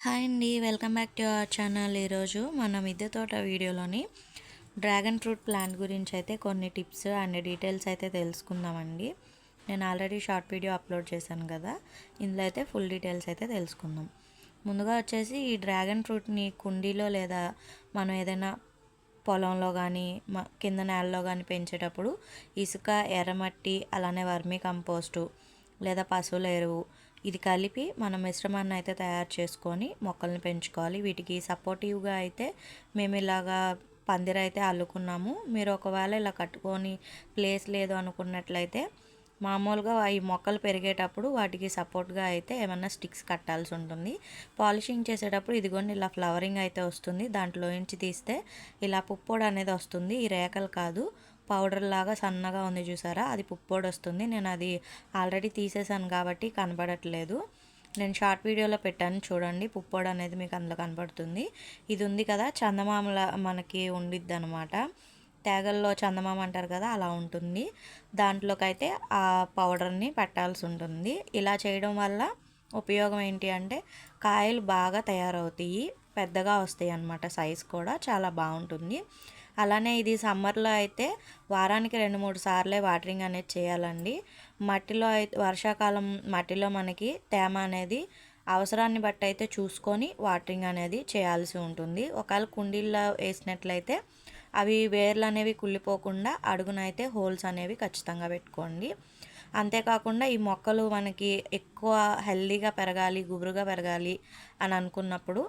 Hi అండి, welcome back to our channel. ఈరోజు మన మిద్దె తోట వీడియోలోని డ్రాగన్ ఫ్రూట్ ప్లాంట్ గురించి అయితే కొన్ని టిప్స్ అండ్ డీటెయిల్స్ అయితే తెలుసుకుందామండి. నేను ఆల్రెడీ షార్ట్ వీడియో అప్లోడ్ చేశాను కదా, ఇందులో అయితే ఫుల్ డీటెయిల్స్ అయితే తెలుసుకుందాం. ముందుగా వచ్చేసి ఈ డ్రాగన్ ఫ్రూట్ని కుండీలో లేదా మనం ఏదైనా పొలంలో కానీ కింద నేలలో కానీ పెంచేటప్పుడు ఇసుక, ఎర్రమట్టి, అలానే వర్మీ కంపోస్టు లేదా పశువుల ఎరువు ఇది కలిపి మనం మిశ్రమాన్ని అయితే తయారు చేసుకొని మొక్కల్ని పెంచుకోవాలి. వీటికి సపోర్టివ్గా అయితే మేము ఇలాగా పందిరైతే అల్లుకున్నాము. మీరు ఒకవేళ ఇలా కట్టుకొని ప్లేస్ లేదు అనుకున్నట్లయితే మామూలుగా ఈ మొక్కలు పెరిగేటప్పుడు వాటికి సపోర్ట్గా అయితే ఏమన్నా స్టిక్స్ కట్టాల్సి ఉంటుంది. పాలిషింగ్ చేసేటప్పుడు ఇదిగోండి ఇలా ఫ్లవరింగ్ అయితే వస్తుంది. దాంట్లో నుంచి తీస్తే ఇలా పుప్పొడి అనేది వస్తుంది. ఈ రేకలు కాదు, పౌడర్ లాగా సన్నగా ఉంది చూసారా, అది పుప్పొడి వస్తుంది. నేను అది ఆల్రెడీ తీసేసాను కాబట్టి కనబడట్లేదు. నేను షార్ట్ వీడియోలో పెట్టాను చూడండి, పుప్పొడి అనేది మీకు అందులో కనబడుతుంది. ఇది ఉంది కదా, చందమామల మనకి ఉండిద్ది అనమాట. తేగల్లో చందమామ అంటారు కదా, అలా ఉంటుంది. దాంట్లోకి అయితే ఆ పౌడర్ని పెట్టాల్సి ఉంటుంది. ఇలా చేయడం వల్ల ఉపయోగం ఏంటి అంటే కాయలు బాగా తయారవుతాయి, పెద్దగా వస్తాయి అన్నమాట. సైజ్ కూడా చాలా బాగుంటుంది. అలానే ఇది సమ్మర్లో అయితే వారానికి 2-3 సార్లే వాటరింగ్ అనేది చేయాలండి. మట్టిలో అయితే వర్షాకాలం మట్టిలో మనకి తేమ అనేది అవసరాన్ని బట్టి అయితే చూసుకొని వాటరింగ్ అనేది చేయాల్సి ఉంటుంది. ఒకవేళ కుండీల్లో వేసినట్లయితే అవి వేర్లు అనేవి కుళ్ళిపోకుండా అడుగునైతే హోల్స్ అనేవి ఖచ్చితంగా పెట్టుకోండి. అంతేకాకుండా ఈ మొక్కలు మనకి ఎక్కువ హెల్దీగా పెరగాలి, గుబురుగా పెరగాలి అని అనుకున్నప్పుడు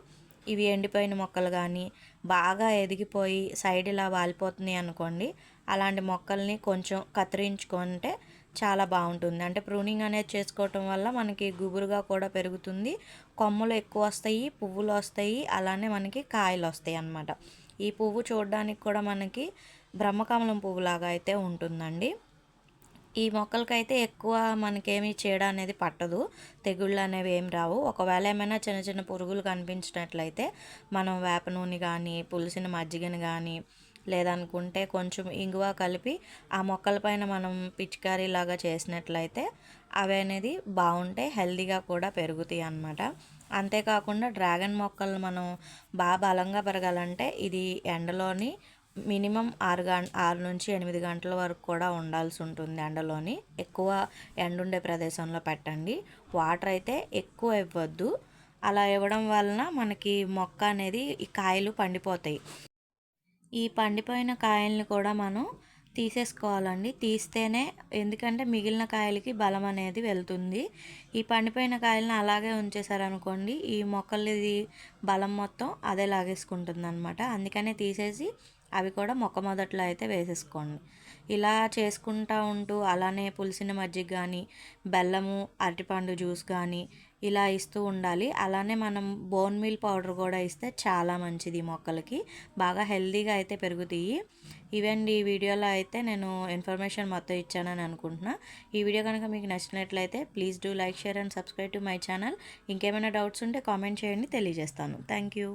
ఇవి ఎండిపోయిన మొక్కలు కానీ బాగా ఎదిగిపోయి సైడ్ ఇలా వాలిపోతున్నాయి అనుకోండి, అలాంటి మొక్కల్ని కొంచెం కత్తిరించుకుంటే చాలా బాగుంటుంది. అంటే ప్రూనింగ్ అనేది చేసుకోవటం వల్ల మనకి గుబురుగా కూడా పెరుగుతుంది, కొమ్మలు ఎక్కువ వస్తాయి, పువ్వులు వస్తాయి, అలానే మనకి కాయలు వస్తాయి అన్నమాట. ఈ పువ్వు చూడడానికి కూడా మనకి బ్రహ్మకమలం పువ్వులాగా అయితే ఉంటుందండి. ఈ మొక్కలకైతే ఎక్కువ మనకేమీ చీడ అనేది పట్టదు, తెగుళ్ళు అనేవి ఏం రావు. ఒకవేళ ఏమైనా చిన్న చిన్న పురుగులు కనిపించినట్లయితే మనం వేప నూనె కానీ, పులిసిన మజ్జిగని కానీ, లేదనుకుంటే కొంచెం ఇంగువ కలిపి ఆ మొక్కలపైన మనం పిచికారీ లాగా చేసినట్లయితే అవి అనేది బాగుంటాయి, హెల్తీగా కూడా పెరుగుతాయి అన్నమాట. అంతేకాకుండా డ్రాగన్ మొక్కలు మనం బాగా బలంగా పెరగాలంటే ఇది ఎండలోని మినిమం 6 నుంచి 8 గంటల వరకు కూడా ఉండాల్సి ఉంటుంది. ఎండలోని ఎక్కువ ఎండ ఉండే ప్రదేశంలో పెట్టండి. వాటర్ అయితే ఎక్కువ ఇవ్వద్దు. అలా ఇవ్వడం వలన మనకి మొక్క అనేది ఈ కాయలు పండిపోతాయి. ఈ పండిపోయిన కాయల్ని కూడా మనం తీసేసుకోవాలండి. తీస్తేనే, ఎందుకంటే మిగిలిన కాయలకి బలం అనేది వెళ్తుంది. ఈ పండిపోయిన కాయలను అలాగే ఉంచేసారనుకోండి, ఈ మొక్కలది బలం మొత్తం అదే లాగేసుకుంటుంది అనమాట. అందుకనే తీసేసి అవి కూడా మొక్క మొదట్లో అయితే వేసేసుకోండి. ఇలా చేసుకుంటూ ఉంటూ అలానే పులిసిన మజ్జిగ కానీ, బెల్లము, అరటిపండు జ్యూస్ కానీ ఇలా ఇస్తూ ఉండాలి. అలానే మనం బోన్ మీల్ పౌడర్ కూడా ఇస్తే చాలా మంచిది, మొక్కలకి బాగా హెల్తీగా అయితే పెరుగుతాయి. ఇవండి ఈ వీడియోలో అయితే నేను ఇన్ఫర్మేషన్ మొత్తం ఇచ్చానని అనుకుంటున్నా. ఈ వీడియో కనుక మీకు నచ్చినట్లయితే please do like, share and subscribe to my channel. ఇంకేమైనా డౌట్స్ ఉంటే కామెంట్ చేయండి, తెలియజేస్తాను. Thank you.